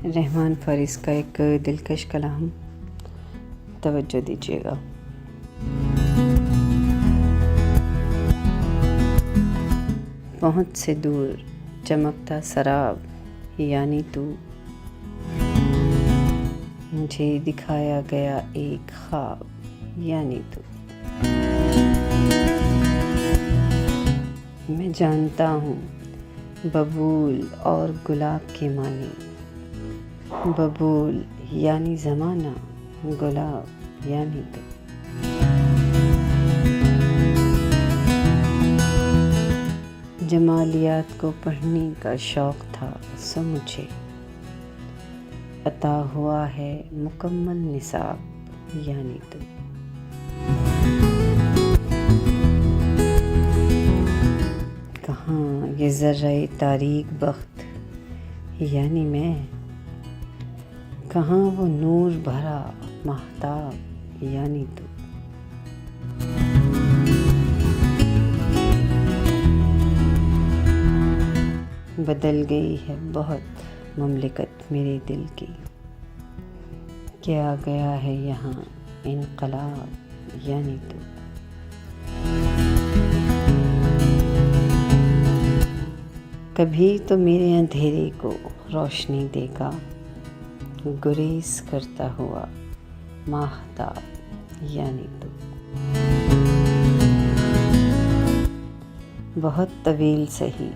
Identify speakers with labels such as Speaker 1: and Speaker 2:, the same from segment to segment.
Speaker 1: रहमान फारिस का एक दिलकश कलाम, तवज्जो दीजिएगा। पहुँच से दूर चमकता सराब यानी तू, मुझे दिखाया गया एक ख्वाब यानी तू। मैं जानता हूँ बबूल और गुलाब के मानी, बबूल यानी ज़माना, गुलाब यानी तू। जमालियात को पढ़ने का शौक़ था सो मुझे अता हुआ है मुकम्मल निसाब यानी तू। कहाँ ये ज़र्रे तारीक बख्त यानी मैं, कहाँ वो नूर भरा महताब यानी तू। बदल गई है बहुत ममलिकत मेरे दिल की, क्या गया है यहाँ इनकलाब यानी तू। कभी तो मेरे अंधेरे को रोशनी देगा, गुरेज करता हुआ माहताब यानी तू। बहुत तवील सही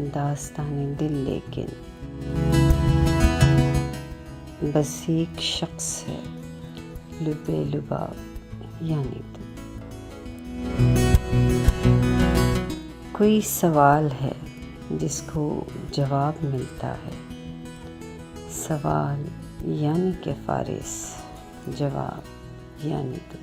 Speaker 1: दास्ताने दिल, लेकिन बस एक शख्स है लुबे लुबाब यानी तू। कोई सवाल है जिसको जवाब मिलता है, सवाल यानी के फारिस, जवाब यानी तू।